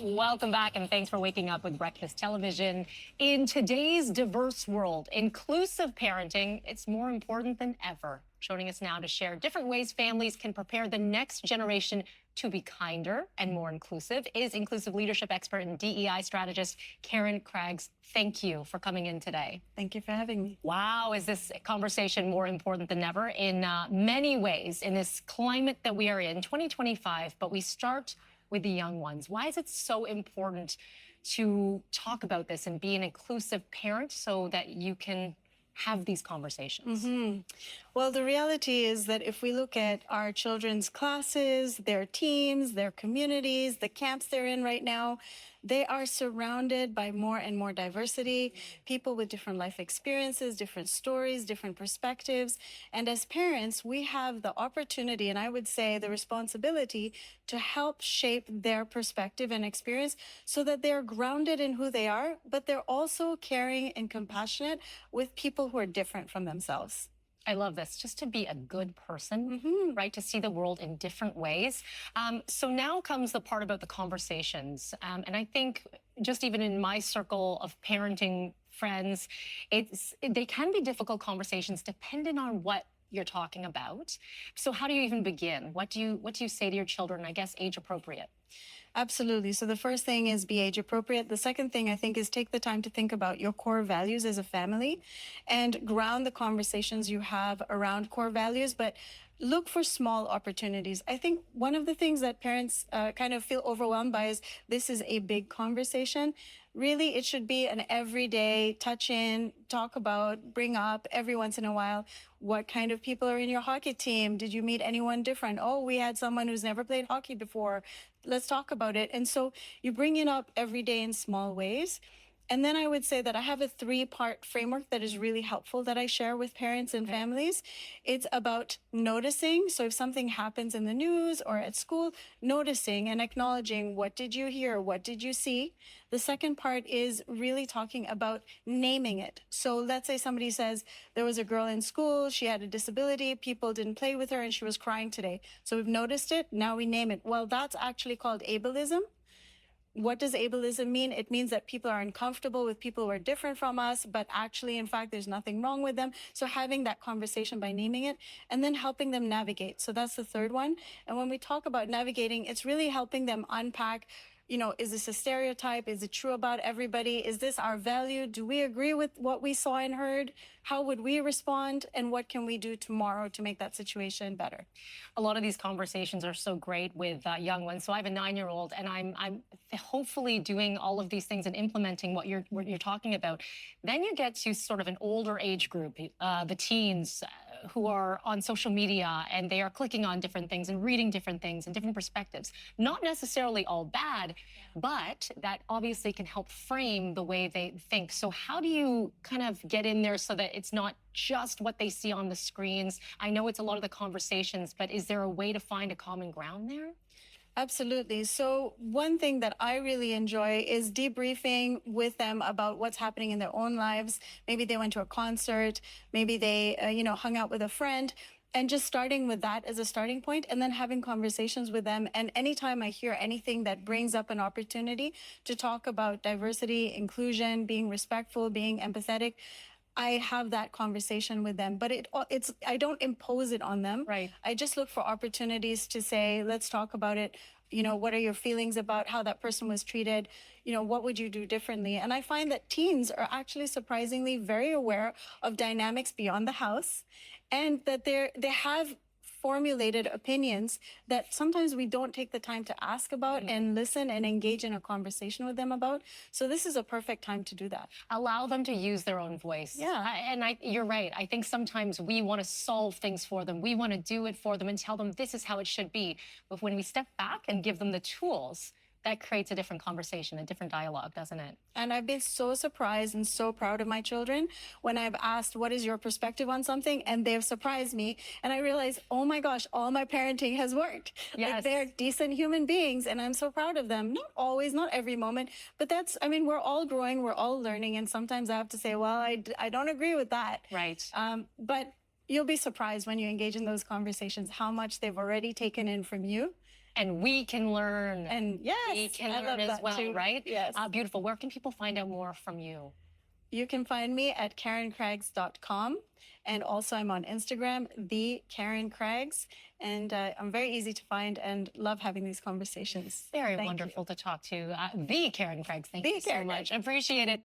Welcome back, and thanks for waking up with Breakfast Television. In today's diverse world, inclusive parenting, it's more important than ever. Joining us now to share different ways families can prepare the next generation to be kinder and more inclusive is inclusive leadership expert and DEI strategist Karen Craggs. Thank you for coming in today. Thank you for having me. Wow, is this conversation more important than ever in many ways in this climate that we are in, 2025, but we start with the young ones. Why is it so important to talk about this and be an inclusive parent so that you can have these conversations? Well, the reality is that if we look at our children's classes, their teams, their communities, the camps they're in right now, they are surrounded by more and more diversity, people with different life experiences, different stories, different perspectives. And as parents, we have the opportunity, and I would say the responsibility, to help shape their perspective and experience so that they're grounded in who they are, but they're also caring and compassionate with people who are different from themselves. I love this, just to be a good person, right? To see the world in different ways. So now comes the part about the conversations. And I think just even in my circle of parenting friends, they can be difficult conversations depending on what you're talking about. So how do you even begin? What do you say to your children, I guess age appropriate? Absolutely. So the first thing is be age appropriate. The second thing I think is take the time to think about your core values as a family and ground the conversations you have around core values, but look for small opportunities. I think one of the things that parents kind of feel overwhelmed by is this is a big conversation. Really, it should be an everyday touch in, talk about, bring up every once in a while. What kind of people are in your hockey team? Did you meet anyone different? Oh, we had someone who's never played hockey before. Let's talk about it. And so you bring it up every day in small ways. And then I would say that I have a 3-part framework that is really helpful that I share with parents and families. It's about noticing. So if something happens in the news or at school, noticing and acknowledging, what did you hear? What did you see? The second part is really talking about naming it. So let's say somebody says there was a girl in school, she had a disability, people didn't play with her and she was crying today. So we've noticed it, now we name it. Well, that's actually called ableism. What does ableism mean? It means that people are uncomfortable with people who are different from us, but actually, in fact, there's nothing wrong with them. So having that conversation by naming it and then helping them navigate. So that's the third one. And when we talk about navigating, it's really helping them unpack, is this a stereotype? Is it true about everybody? Is this our value? Do we agree with what we saw and heard? How would we respond? And what can we do tomorrow to make that situation better? A lot of these conversations are so great with young ones. So I have a 9-year-old, and I'm hopefully doing all of these things and implementing what you're talking about. Then you get to sort of an older age group, the teens, who are on social media, and they are clicking on different things and reading different things and different perspectives. Not necessarily all bad, but that obviously can help frame the way they think. So how do you kind of get in there so that it's not just what they see on the screens? I know it's a lot of the conversations, but is there a way to find a common ground there? Absolutely. So one thing that I really enjoy is debriefing with them about what's happening in their own lives. Maybe they went to a concert, maybe they, hung out with a friend, and just starting with that as a starting point and then having conversations with them. And anytime I hear anything that brings up an opportunity to talk about diversity, inclusion, being respectful, being empathetic, I have that conversation with them, but I don't impose it on them. Right. I just look for opportunities to say, let's talk about it. What are your feelings about how that person was treated? What would you do differently? And I find that teens are actually surprisingly very aware of dynamics beyond the house, and that they have formulated opinions that sometimes we don't take the time to ask about and listen and engage in a conversation with them about. So this is a perfect time to do that. Allow them to use their own voice. Yeah. You're right. I think sometimes we want to solve things for them. We want to do it for them and tell them this is how it should be. But when we step back and give them the tools, that creates a different conversation, a different dialogue, doesn't it? And I've been so surprised and so proud of my children when I've asked, what is your perspective on something? And they've surprised me. And I realized, oh my gosh, all my parenting has worked. Yes. Like, they're decent human beings, and I'm so proud of them. Not always, not every moment, but we're all growing, we're all learning. And sometimes I have to say, well, I don't agree with that. Right. But you'll be surprised when you engage in those conversations, how much they've already taken in from you And we can learn. And We yes, can I learn love as that well, too. right? Yes. Beautiful. Where can people find out more from you? You can find me at KarenCraggs.com. And also, I'm on Instagram, the Karen Craggs. And I'm very easy to find and love having these conversations. Very Thank you. wonderful to talk to. The Karen Craggs. Thank The you so Karen much. Craggs. Appreciate it.